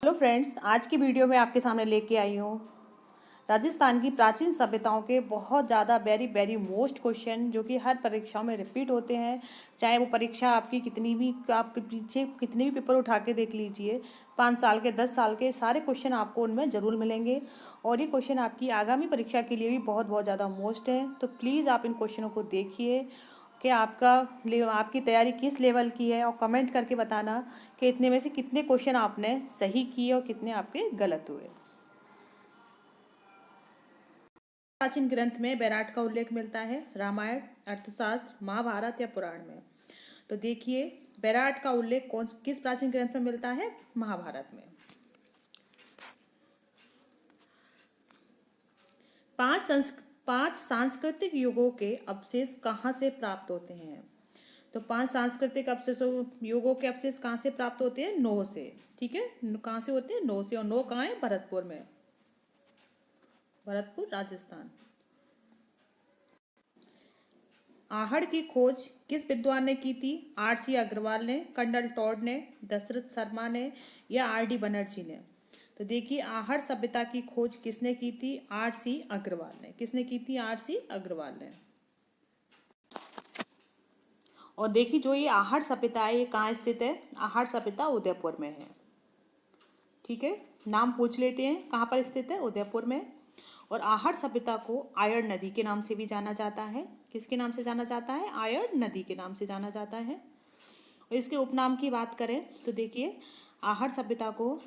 Hello friends, आज की video में आपके सामने लेके आई हूँ राजस्थान की प्राचीन सभ्यताओं के बहुत ज़्यादा वेरी वेरी मोस्ट क्वेश्चन जो कि हर परीक्षाओं में रिपीट होते हैं। चाहे वो परीक्षा आपकी कितनी भी, आप पीछे कितने भी पेपर उठा के देख लीजिए, 5 साल के 10 साल के सारे क्वेश्चन आपको उनमें ज़रूर मिलेंगे। और ये क्वेश्चन आपकी आगामी परीक्षा के लिए भी बहुत बहुत ज़्यादा मोस्ट है। तो प्लीज़ आप इन क्वेश्चनों को देखिए कि आपकी तैयारी किस लेवल की है, और कमेंट करके बताना कि इतने में से कितने क्वेश्चन आपने सही किए और कितने आपके गलत हुए। प्राचीन ग्रंथ में बैराट का उल्लेख मिलता है रामायण, अर्थशास्त्र, महाभारत या पुराण में। तो देखिए, बैराट का उल्लेख किस प्राचीन ग्रंथ में मिलता है? महाभारत में। पांच सांस्कृतिक युगों के अवशेष कहाँ से प्राप्त होते हैं? तो 5 सांस्कृतिक अवशेषों युगों के अवशेष कहाँ से प्राप्त होते हैं? नौ से। ठीक है, कहाँ से होते हैं? नौ से। और नौ कहाँ है? भरतपुर में, भरतपुर राजस्थान। आहड़ की खोज किस विद्वान ने की थी? आर.सी. अग्रवाल ने, कर्नल टॉड ने, दशरथ शर्मा ने या आर.डी. बनर्जी ने? तो देखिए, आहड़ सभ्यता की खोज किसने की थी? आर.सी. अग्रवाल ने। किसने की थी? आर.सी. अग्रवाल ने। और देखिए, जो ये आहड़ सभ्यता है ये कहाँ स्थित है? आहड़ सभ्यता उदयपुर में है। ठीक है, नाम पूछ लेते हैं, कहाँ पर स्थित है? उदयपुर में। और आहड़ सभ्यता को आयड़ नदी के नाम से भी जाना जाता है। किसके नाम से जाना जाता है? आयड़ नदी के नाम से जाना जाता है। और इसके उपनाम की बात करें तो देखिए, आहड़ सभ्यता को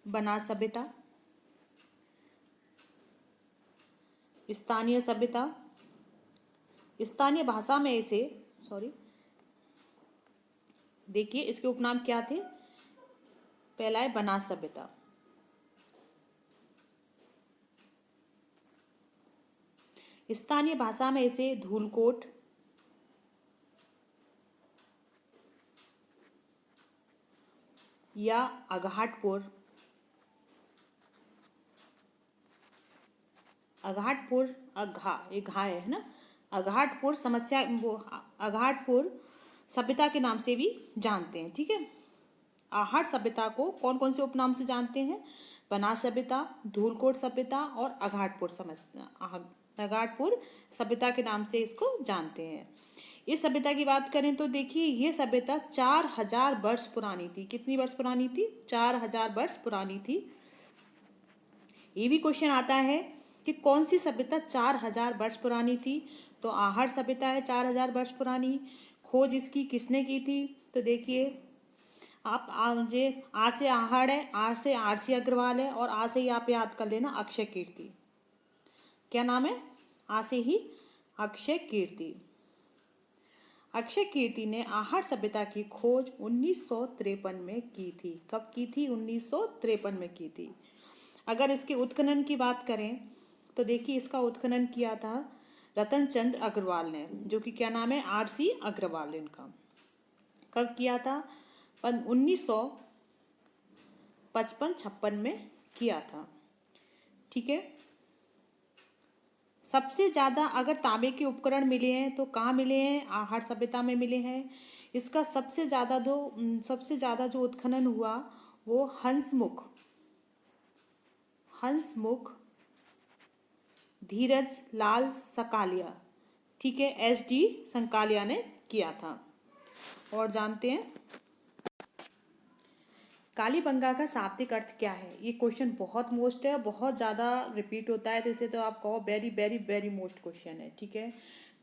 बनास सभ्यता, स्थानीय सभ्यता, स्थानीय भाषा में इसे देखिए, इसके उपनाम क्या थे? पहला है बनास सभ्यता, स्थानीय भाषा में इसे धूलकोट, या अघाटपुर, घा है ना, अघाटपुर समस्या, वो अघाटपुर सभ्यता के नाम से भी जानते हैं। ठीक है, आहड़ सभ्यता को कौन कौन से उपनाम से जानते हैं? बनास सभ्यता, धूलकोट सभ्यता और अघाटपुर सभ्यता के नाम से इसको जानते हैं। इस सभ्यता की बात करें तो देखिए, ये सभ्यता 4000 वर्ष पुरानी थी। कितनी वर्ष पुरानी थी? 4000 वर्ष पुरानी थी। ये भी क्वेश्चन आता है कि कौन सी सभ्यता 4000 वर्ष पुरानी थी? तो आहड़ सभ्यता है 4000 वर्ष पुरानी। खोज इसकी किसने की थी? तो देखिए, आप मुझे आ से आहड़ है, आ से आर.सी. अग्रवाल है, और आ से ही आप याद कर लेना अक्षय कीर्ति। क्या नाम है? आ से ही अक्षय कीर्ति। अक्षय कीर्ति ने आहड़ सभ्यता की खोज 1953 में की थी। कब की थी? 1953 में की थी। अगर इसके उत्खनन की बात करें तो देखिए, इसका उत्खनन किया था रतन चंद्र अग्रवाल ने, जो कि क्या नाम है? आर.सी. अग्रवाल इनका। कब किया था? 1955-56 में किया था। ठीक है, सबसे ज़्यादा अगर तांबे के उपकरण मिले हैं तो कहाँ मिले हैं? आहड़ सभ्यता में मिले हैं। इसका सबसे ज़्यादा जो उत्खनन हुआ वो हंसमुख धीरज लाल सकालिया, ठीक है, एस.डी. संकालिया ने किया था। और जानते हैं कालीबंगा का शाब्दिक अर्थ क्या है? ये क्वेश्चन बहुत मोस्ट है, बहुत ज़्यादा रिपीट होता है, तो इसे तो आप कहो very very very most question है। ठीक है,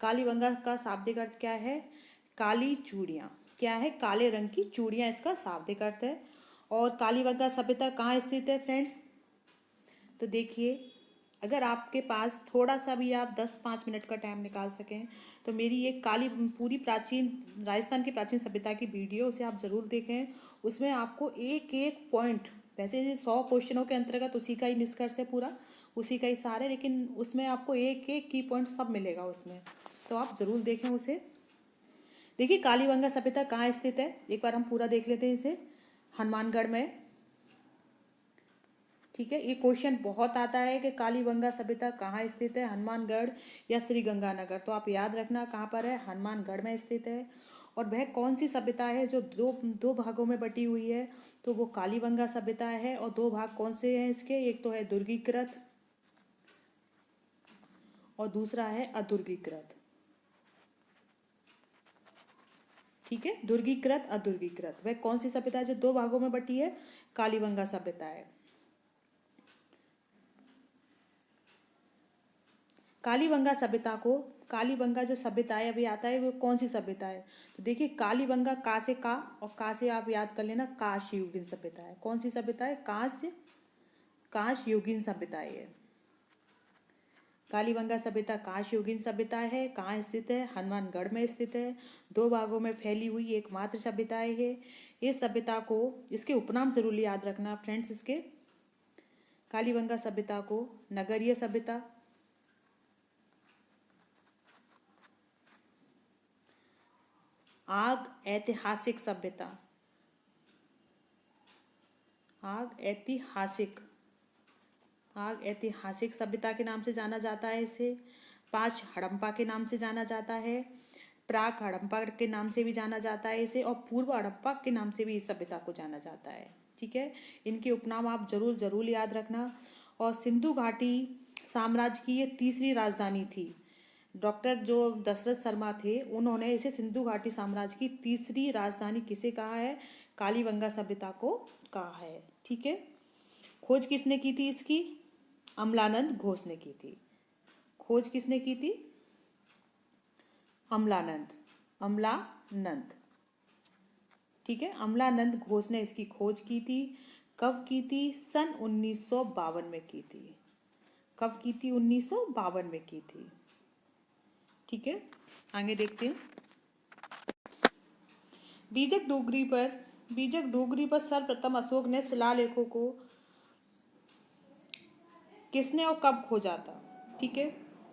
कालीबंगा का शाब्दिक अर्थ क्या है? काली चूड़ियाँ। क्या है? काले रंग की चूड़ियाँ इसका शाब्दिक अर्थ है। और कालीबंगा सभ्यता कहाँ स्थित है फ्रेंड्स? तो देखिए, अगर आपके पास थोड़ा सा भी आप 10-5 मिनट का टाइम निकाल सकें तो मेरी ये पूरी प्राचीन राजस्थान की प्राचीन सभ्यता की वीडियो, उसे आप ज़रूर देखें। उसमें आपको एक एक पॉइंट, वैसे 100 क्वेश्चनों के अंतर्गत उसी का ही निष्कर्ष है, पूरा उसी का ही सार है, लेकिन उसमें आपको एक एक की पॉइंट सब मिलेगा उसमें, तो आप ज़रूर देखें उसे। देखिए, कालीबंगा सभ्यता कहाँ स्थित है, एक बार हम पूरा देख लेते हैं इसे। हनुमानगढ़ में। ठीक है, ये क्वेश्चन बहुत आता है कि कालीबंगा सभ्यता कहाँ स्थित है, हनुमानगढ़ या श्री गंगानगर। तो आप याद रखना कहाँ पर है, हनुमानगढ़ में स्थित है। और वह कौन सी सभ्यता है जो दो दो भागों में बटी हुई है? तो वो कालीबंगा सभ्यता है। और दो भाग कौन से हैं इसके? एक तो है दुर्गीकृत और दूसरा है अदुर्गीकृत। ठीक है, दुर्गीकृत अदुर्गीकृत। वह कौन सी सभ्यता है जो दो भागों में बटी है? कालीबंगा सभ्यता है। कालीबंगा सभ्यता को, कालीबंगा जो सभ्यता है अभी आता है वो कौन सी सभ्यता है? तो देखिए कालीबंगा का से का और का से आप याद कर लेना, काश युगीन सभ्यता है। कौन सी सभ्यता है? काश युगीन सभ्यता है। कालीबंगा सभ्यता काश युगीन सभ्यता है। कहाँ स्थित है? हनुमानगढ़ में स्थित है। दो भागों में फैली हुई एकमात्र सभ्यता है। इस सभ्यता को, इसके उपनाम जरूर याद रखना फ्रेंड्स। इसके कालीबंगा सभ्यता को नगरीय सभ्यता, आग ऐतिहासिक सभ्यता, आग ऐतिहासिक सभ्यता के नाम से जाना जाता है इसे। 5 हड़प्पा के नाम से जाना जाता है। प्राक हड़प्पा के नाम से भी जाना जाता है इसे। और पूर्व हड़प्पा के नाम से भी इस सभ्यता को जाना जाता है। ठीक है, इनके उपनाम आप जरूर जरूर याद रखना। और सिंधु घाटी साम्राज्य की ये तीसरी राजधानी थी। डॉक्टर जो दशरथ शर्मा थे उन्होंने इसे सिंधु घाटी साम्राज्य की तीसरी राजधानी किसे कहा है? कालीबंगा सभ्यता को कहा है। ठीक है, खोज किसने की थी इसकी? अमलानंद घोष ने की थी। खोज किसने की थी? अमलानंद। ठीक है, अमलानंद घोष ने इसकी खोज की थी। कब की थी? सन 1952 में की थी। कब की थी? 1952 में की थी। ठीक है, आगे देखते हैं। बीजक डोगरी पर सर्वप्रथम अशोक ने शिलालेखों को किसने और कब खोजा था? ठीक है,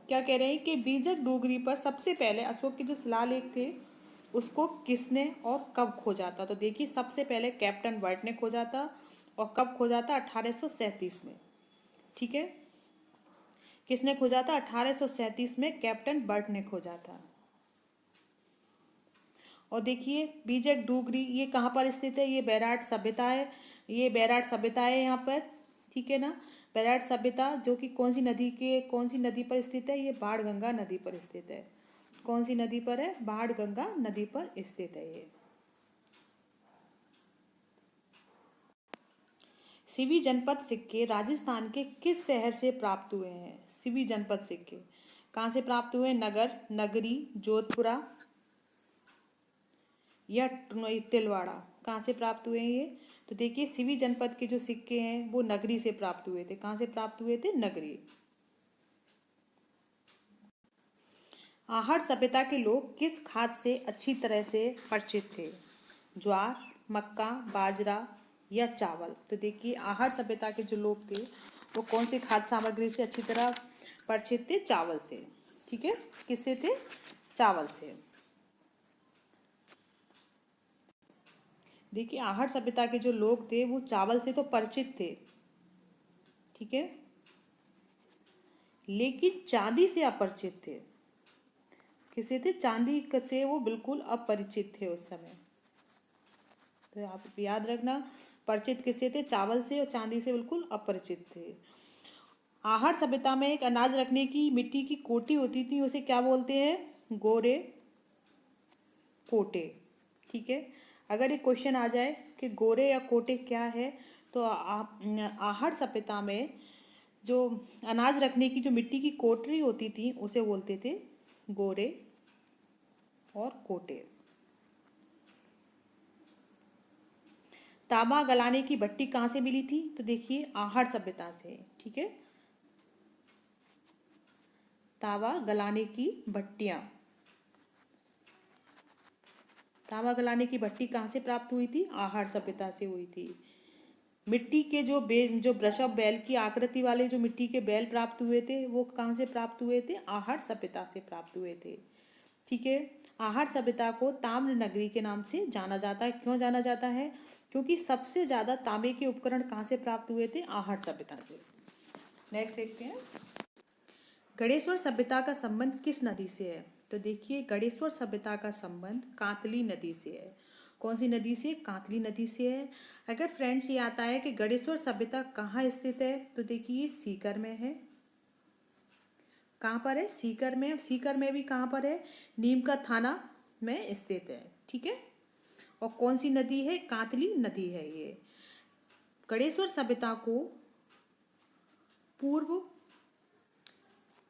क्या कह रहे हैं कि बीजक डोगरी पर सबसे पहले अशोक के जो शिलालेख थे उसको किसने और कब खोजा था? तो देखिए सबसे पहले कैप्टन बर्ट ने खोजा था। और कब खोजा था? 1837 में। ठीक है, किसने खोजा था? 1837 में कैप्टन बर्ट ने खोजा था। और देखिए बीजक डोगरी ये कहाँ पर स्थित है? ये बैराट सभ्यता है। ये बैराट सभ्यता है यहाँ पर। ठीक है ना, बैराट सभ्यता जो कि कौन सी नदी पर स्थित है? ये बाणगंगा नदी पर स्थित है। कौन सी नदी पर है? बाणगंगा नदी पर स्थित है ये। सिवी जनपद सिक्के राजस्थान के किस शहर से प्राप्त हुए हैं? सिवी जनपद सिक्के कहाँ से प्राप्त हुए? नगर, नगरी, जोधपुरा या तिलवाड़ा? कहाँ से प्राप्त हुए हैं ये? तो देखिए सिवी जनपद के जो सिक्के हैं वो नगरी से प्राप्त हुए थे। कहाँ से प्राप्त हुए थे? नगरी। आहड़ सभ्यता के लोग किस खाद्य से अच्छी तरह से परिचित थे? ज्वार, मक्का, बाजरा या चावल? तो देखिए आहड़ सभ्यता के जो लोग थे वो कौन सी खाद्य सामग्री से अच्छी तरह परिचित थे? चावल से। ठीक है, किससे थे? चावल से। देखिए आहड़ सभ्यता के जो लोग थे वो चावल से तो परिचित थे। ठीक है, लेकिन चांदी से अपरिचित थे। किसे थे? चांदी से वो बिल्कुल अपरिचित थे उस समय। तो आप याद रखना, परिचित किससे थे? चावल से। और चांदी से बिल्कुल अपरिचित थे। आहड़ सभ्यता में एक अनाज रखने की मिट्टी की कोटी होती थी, उसे क्या बोलते हैं? गोरे कोटे। ठीक है, अगर एक क्वेश्चन आ जाए कि गोरे या कोटे क्या है तो आप आहड़ सभ्यता में जो अनाज रखने की जो मिट्टी की कोटरी होती थी उसे बोलते थे गोरे और कोटे। तांबा गलाने की भट्टी कहाँ से मिली थी? तो देखिए आहड़ सभ्यता से। ठीक है, तांबा गलाने की भट्टियां, तांबा गलाने की भट्टी कहाँ से प्राप्त हुई थी? आहड़ सभ्यता से हुई थी। मिट्टी के जो वृषभ बैल की आकृति वाले जो मिट्टी के बैल प्राप्त हुए थे वो कहाँ से प्राप्त हुए थे? आहड़ सभ्यता से प्राप्त हुए थे। ठीक है, आहड़ सभ्यता को ताम्र नगरी के नाम से जाना जाता है। क्यों जाना जाता है? क्योंकि सबसे ज्यादा तांबे के उपकरण कहाँ से प्राप्त हुए थे? आहड़ सभ्यता से। नेक्स्ट देखते हैं, गणेश्वर सभ्यता का संबंध किस नदी से है? तो देखिए गणेश्वर सभ्यता का संबंध कांतली नदी से है। कौन सी नदी से? कांतली नदी से है। अगर फ्रेंड्स ये आता है कि गणेश्वर सभ्यता कहाँ स्थित है, तो देखिए सीकर में है। कहाँ पर है? सीकर में। सीकर में भी कहाँ पर है? नीम का थाना में स्थित है। ठीक है। और कौन सी नदी है? कांतली नदी है ये। गणेश्वर सभ्यता को पूर्व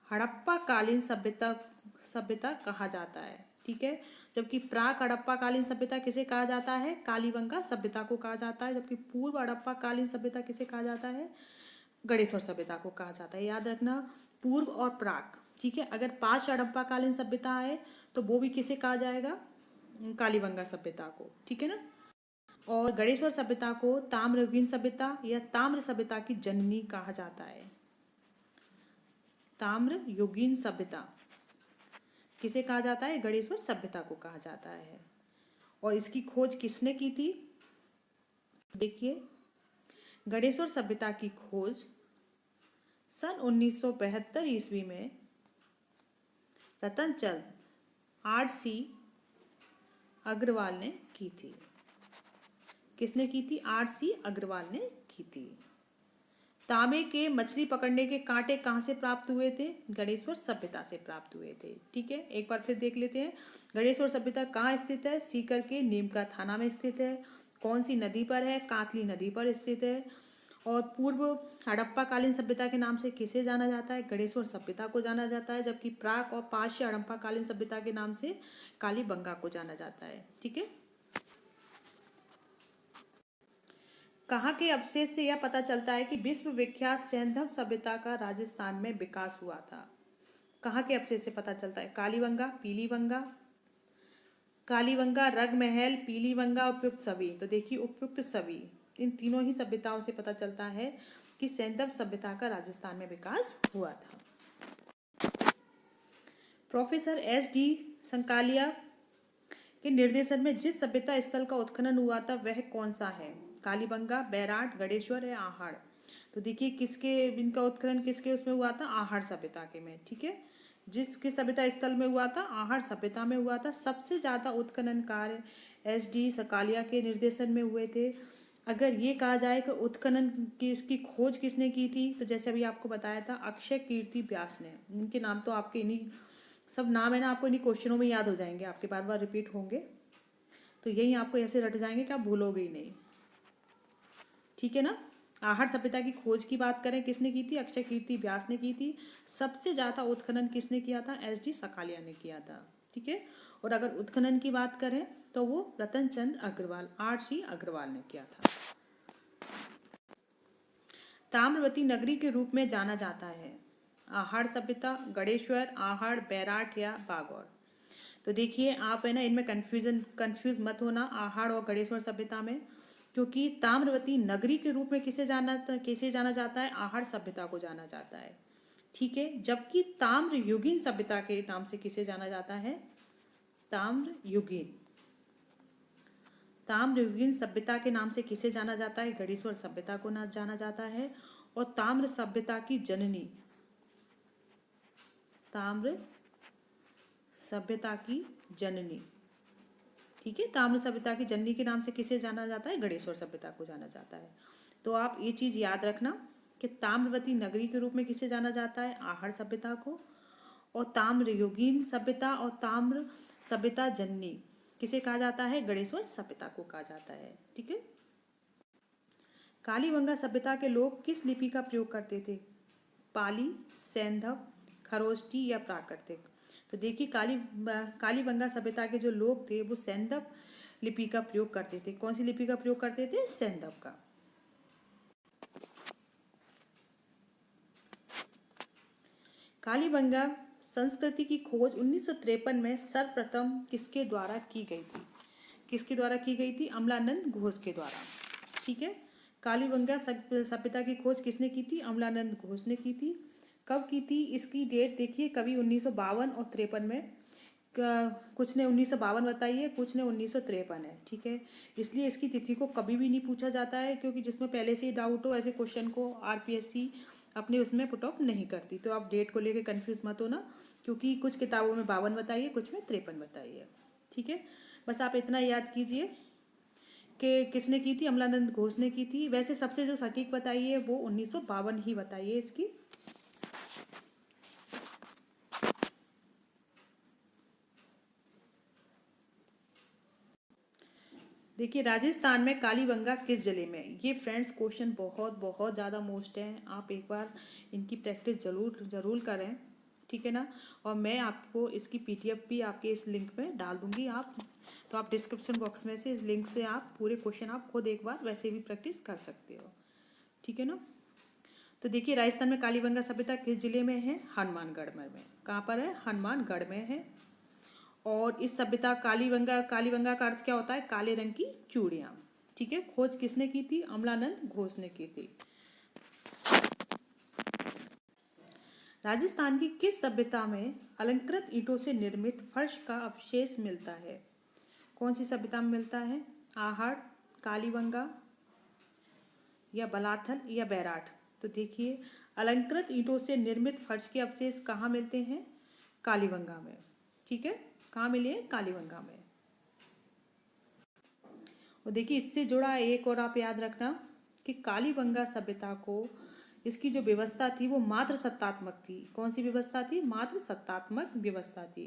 हड़प्पा कालीन सभ्यता सभ्यता कहा जाता है। ठीक है। जबकि प्राक हड़प्पा कालीन सभ्यता किसे कहा जाता है? कालीबंगा सभ्यता को कहा जाता है। जबकि पूर्व हड़प्पा कालीन सभ्यता किसे कहा जाता है? गणेश्वर सभ्यता को कहा जाता है। याद रखना, पूर्व और प्राक। ठीक है। अगर 5 हड़प्पा कालीन सभ्यता है तो वो भी किसे कहा जाएगा? कालीबंगा सभ्यता को। ठीक है ना। और गणेश्वर सभ्यता को ताम्रयुगीन सभ्यता या ताम्र सभ्यता की जननी कहा जाता है। ताम्रयुगीन सभ्यता किसे कहा जाता है? गणेश्वर सभ्यता को कहा जाता है। और इसकी खोज किसने की थी? देखिए गणेश्वर सभ्यता की खोज सन 1972 ईस्वी में रतनचंद R.C. अग्रवाल ने की थी। किसने की थी? R.C. अग्रवाल ने की थी। तांबे के मछली पकड़ने के कांटे कहाँ से प्राप्त हुए थे? गणेश्वर सभ्यता से प्राप्त हुए थे। ठीक है। एक बार फिर देख लेते हैं। गणेश्वर सभ्यता कहाँ स्थित है? सीकर के नीमका थाना में स्थित है। कौन सी नदी पर है? कांतली नदी पर स्थित है। और पूर्व हड़प्पा कालीन सभ्यता के नाम से किसे जाना जाता है? गणेश्वर सभ्यता को जाना जाता है। जबकि प्राक और पाश्य हड़प्पा कालीन सभ्यता के नाम से कालीबंगा को जाना जाता है। ठीक है। कहाँ के अवशेष से यह पता चलता है कि विश्व विख्यात सैंधव सभ्यता का राजस्थान में विकास हुआ था? कहाँ के अवशेष से पता चलता है? कालीबंगा, पीलीबंगा, कालीबंगा, रगमहल, पीलीबंगा, उपयुक्त सभी। तो देखिए उपयुक्त सभी, इन तीनों ही सभ्यताओं से पता चलता है कि सैंधव सभ्यता का राजस्थान में विकास हुआ था। Professor S.D. संकालिया के निर्देशन में जिस सभ्यता स्थल का उत्खनन हुआ था वह कौन सा है? कालीबंगा, बैराट, गणेश्वर या आहड़। तो देखिए किसके इनका उत्खनन किसके उसमें हुआ था? आहड़ सभ्यता के में। ठीक है। जिसके सभ्यता स्थल में हुआ था? आहड़ सभ्यता में हुआ था। सबसे ज्यादा उत्खनन कार्य S.D. संकालिया के निर्देशन में हुए थे। अगर ये कहा जाए कि उत्खनन की इसकी खोज किसने की थी, तो जैसे अभी आपको बताया था अक्षय कीर्ति व्यास ने। इनके नाम तो आपके इन्हीं सब नाम है ना, आपको इन्हीं क्वेश्चनों में याद हो जाएंगे, आपके बार बार रिपीट होंगे, तो यही आपको ऐसे रट जाएंगे कि आप भूलोगे ही नहीं। ठीक है ना। आहड़ सभ्यता की खोज की बात करें किसने की थी? अक्षय कीर्ति व्यास ने की थी। सबसे ज्यादा उत्खनन किसने किया था? S.D. संकालिया ने किया था। ठीक है। और अगर उत्खनन की बात करें तो वो रतनचंद अग्रवाल R.C. अग्रवाल ने किया था। ताम्रवती नगरी के रूप में जाना जाता है? आहड़ सभ्यता, गणेश्वर, आहड़, बैराट या बागौर। तो देखिए आप है ना इनमें कंफ्यूज मत होना आहड़ और गणेश्वर सभ्यता में, क्योंकि ताम्रवती नगरी के रूप में किसे जाना जाता है? आहड़ सभ्यता को जाना जाता है। ठीक है। जबकि ताम्रयुगीन सभ्यता के नाम से किसे जाना जाता है? ताम्रयुगीन सभ्यता के नाम से किसे जाना जाता है? गणेश्वर सभ्यता को जाना जाता है। और ताम्र सभ्यता की जननी, ताम्र सभ्यता की जननी, ठीक है, ताम्र सभ्यता की जननी के नाम से किसे जाना जाता है? गणेश्वर सभ्यता को जाना जाता है। तो आप ये चीज याद रखना कि ताम्रवती नगरी के रूप में किसे जाना जाता है? आहड़ सभ्यता को। और ताम्रयुगीन सभ्यता और ताम्र सभ्यता जननी किसे कहा जाता है? गणेश्वर सभ्यता को कहा जाता है। ठीक है। कालीबंगा सभ्यता के लोग किस लिपि का प्रयोग करते थे? पाली, सैंधव, खरोष्टी या प्राकृतिक। तो देखिए कालीबंगा सभ्यता के जो लोग थे वो सैंधव लिपि का प्रयोग करते थे। कौन सी लिपि का प्रयोग करते थे? सैंधव का। कालीबंगा संस्कृति की खोज 1953 में सर्वप्रथम किसके द्वारा की गई थी? किसके द्वारा की गई थी? अमलानंद घोष के द्वारा। ठीक है। कालीबंगा सभ्यता की खोज किसने की थी? अमलानंद घोष ने की थी। कब की थी? इसकी डेट देखिए, कभी 1952 और 53 में, कुछ ने 1952 बताई है, कुछ ने 1953 है। ठीक है। इसलिए इसकी तिथि को कभी भी नहीं पूछा जाता है, क्योंकि जिसमें पहले से ही डाउट हो ऐसे क्वेश्चन को RPSC अपने उसमें पुट ऑफ नहीं करती। तो आप डेट को लेके कंफ्यूज मत होना, क्योंकि कुछ किताबों में 52 बताइए, कुछ में 53 बताइए। ठीक है, बस आप इतना याद कीजिए कि किसने की थी, अमलानंद घोष ने की थी। वैसे सबसे जो सटीक बताइए वो 1952 ही बताइए इसकी। देखिए, राजस्थान में कालीबंगा किस जिले में? ये फ्रेंड्स क्वेश्चन बहुत बहुत ज़्यादा मोस्ट हैं, आप एक बार इनकी प्रैक्टिस ज़रूर करें। ठीक है ना, और मैं आपको इसकी पीडीएफ भी आपके इस लिंक में डाल दूंगी। आप तो आप डिस्क्रिप्शन बॉक्स में से इस लिंक से आप पूरे क्वेश्चन आप खुद एक बार वैसे भी प्रैक्टिस कर सकते हो। ठीक है ना, तो देखिए राजस्थान में कालीबंगा सभ्यता किस जिले में है? हनुमानगढ़ में। कहाँ पर है? हनुमानगढ़ में है। और इस सभ्यता कालीबंगा का अर्थ क्या होता है? काले रंग की चूड़ियाँ। ठीक है, खोज किसने की थी? अमलानंद घोष ने की थी। राजस्थान की किस सभ्यता में अलंकृत ईंटों से निर्मित फर्श का अवशेष मिलता है? कौन सी सभ्यता में मिलता है? आहट, कालीबंगा या बलाथल या बैराट? तो देखिए, अलंकृत ईंटों से निर्मित फर्श के अवशेष कहाँ मिलते हैं? कालीबंगा में। ठीक है, कहाँ मिले हैं? कालीबंगा में। और देखिए, इससे जुड़ा एक और आप याद रखना कि कालीबंगा सभ्यता को इसकी जो व्यवस्था थी वो मात्र सत्तात्मक थी। कौन सी व्यवस्था थी? मात्र सत्तात्मक व्यवस्था थी।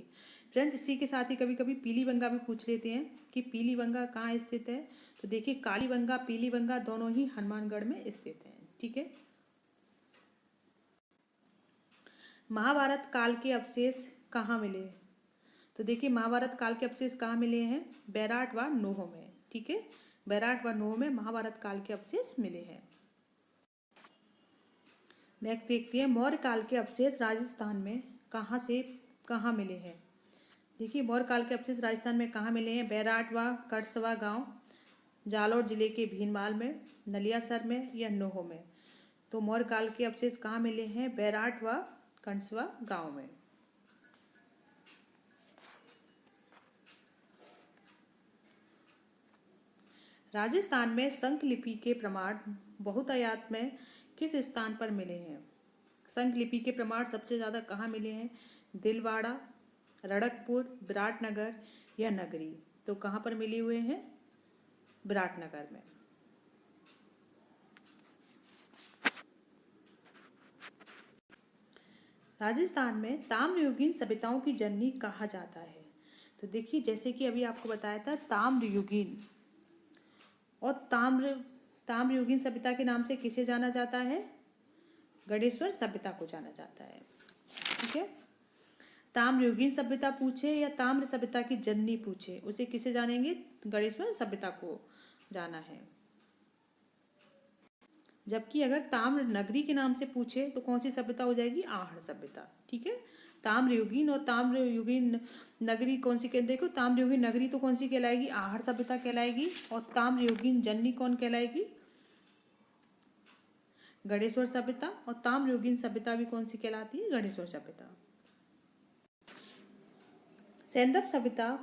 फ्रेंड्स, इसी के साथ ही कभी कभी पीलीबंगा भी पूछ लेते हैं कि पीलीबंगा कहाँ स्थित है। तो देखिए, कालीबंगा पीलीबंगा दोनों ही हनुमानगढ़ में स्थित हैं। ठीक है, महाभारत काल के अवशेष कहाँ मिले? तो देखिए, महाभारत काल के अवशेष कहाँ मिले हैं? बैराट व नोह में। ठीक है, बैराट व नोह में महाभारत काल के अवशेष मिले हैं। नेक्स्ट देखते हैं, मौर्य काल के अवशेष राजस्थान में कहाँ से कहाँ मिले हैं? देखिए, मौर्य काल के अवशेष राजस्थान में कहाँ मिले हैं? बैराट व करसवा गांव, जालौर जिले के भीनमाल में, नलियासर में या नोह में? तो मौर्य काल के अवशेष कहाँ मिले हैं? बैराट व कंसवा गांव में। राजस्थान में शंख लिपि के प्रमाण बहुतायत में किस स्थान पर मिले हैं? शंख लिपि के प्रमाण सबसे ज़्यादा कहाँ मिले हैं? दिलवाड़ा, रड़कपुर, विराटनगर या नगरी? तो कहाँ पर मिले हुए हैं? विराटनगर में। राजस्थान में ताम्रयुगीन सभ्यताओं की जननी कहा जाता है। तो देखिए, जैसे कि अभी आपको बताया था, ताम्रयुगीन और ताम्रयुगीन सभ्यता के नाम से किसे जाना जाता है? गणेश्वर सभ्यता को जाना जाता है। ठीक है, ताम्रयुगीन सभ्यता पूछे या ताम्र सभ्यता की जननी पूछे, उसे किसे जानेंगे? गणेश्वर सभ्यता को जाना है। जबकि अगर ताम्र नगरी के नाम से पूछे तो कौन सी सभ्यता हो जाएगी? आहड़ सभ्यता। ठीक है, ताम्रयुगीन और ताम्रयुगीन नगरी कौन सी कहते? देखो, ताम्रयुगीन नगरी तो कौन सी कहलाएगी? आहड़ सभ्यता कहलाएगी। और ताम्रयुगीन जननी कौन कहलाएगी? गणेश्वर सभ्यता। और ताम्रयुगीन सभ्यता भी कौन सी कहलाती है? गणेश्वर सभ्यता। सैंधव सभ्यता,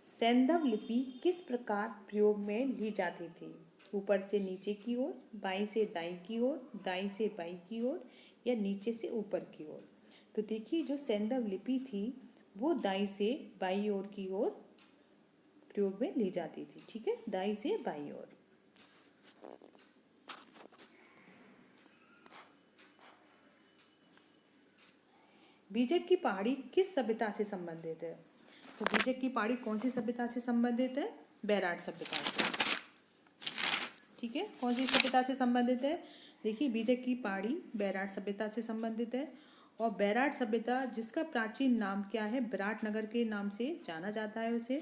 सैंधव लिपि किस प्रकार प्रयोग में ली जाती थी? ऊपर से नीचे की ओर, बाईं से दाईं की ओर, दाईं से बाईं की ओर या नीचे से ऊपर की ओर? तो देखिए, जो सैंधव लिपि थी वो दाईं से बाईं ओर की ओर प्रयोग में ली जाती थी। ठीक है, दाईं से बाईं ओर। बीजक की पहाड़ी किस सभ्यता से संबंधित है? तो बीजक की पहाड़ी कौन सी सभ्यता से संबंधित है? बैराट सभ्यता से। ठीक है, कौन सी सभ्यता से संबंधित है? देखिए, बीजक की पहाड़ी बैराट सभ्यता से संबंधित है। और बैराट सभ्यता जिसका प्राचीन नाम क्या है? विराटनगर के नाम से जाना जाता है उसे।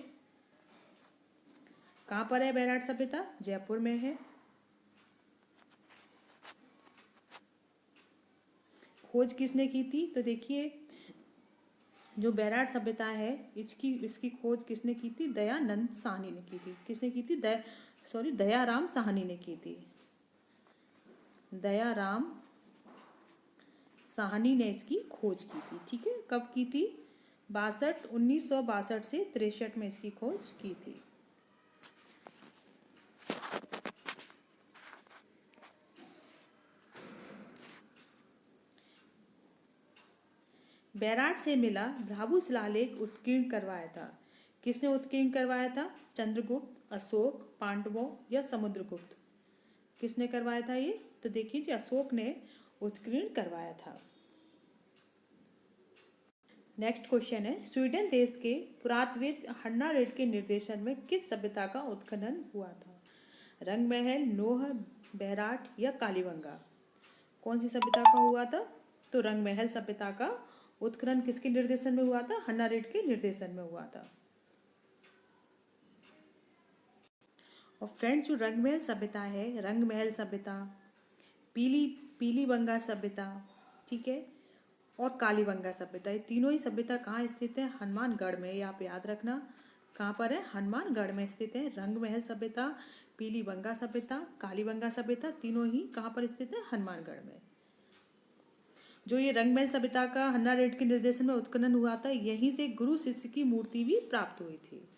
कहाँ पर है बैराट सभ्यता? जयपुर में है। खोज किसने की थी? तो देखिए, जो बैराट सभ्यता है इसकी खोज किसने की थी? दयानंद साहनी ने की थी। किसने की थी? दयाराम साहनी ने की थी। दयाराम साहनी ने इसकी खोज की थी। ठीक है, कब की थी? 1962 से 63 में इसकी खोज की थी। बैराट से मिला भ्राभु शिलालेख उत्कीर्ण करवाया था। किसने उत्कीर्ण करवाया था? चंद्रगुप्त, अशोक, पांडवों या समुद्रगुप्त? किसने करवाया था ये? तो देखिए जी, अशोक ने उत्कीर्ण करवाया था। नेक्स्ट क्वेश्चन है, स्वीडन देश के पुरातत्वविद हन्ना रेड के निर्देशन में किस सभ्यता का उत्खनन हुआ था? रंगमहल, नोह, बैराट या कालीबंगा? कौन सी सभ्यता का हुआ था? तो रंगमहल सभ्यता का उत्खनन किसके निर्देशन में हुआ था? हन्ना रेड के निर्देशन में हुआ था। और फ्रेंड्स, जो रंगमहल सभ्यता है, रंगमहल सभ्यता, पीलीबंगा सभ्यता, ठीक है, और कालीबंगा सभ्यता, ये तीनों ही सभ्यता कहाँ स्थित है? हनुमानगढ़ में। ये आप याद रखना, कहाँ पर है? हनुमानगढ़ में स्थित है। रंगमहल सभ्यता, पीलीबंगा सभ्यता, कालीबंगा सभ्यता, तीनों ही कहाँ पर स्थित है? हनुमानगढ़ में। जो ये रंगमहल सभ्यता का हन्ना रेड के निर्देशन में उत्खनन हुआ था, यहीं से गुरु शिष्य की मूर्ति भी प्राप्त हुई थी।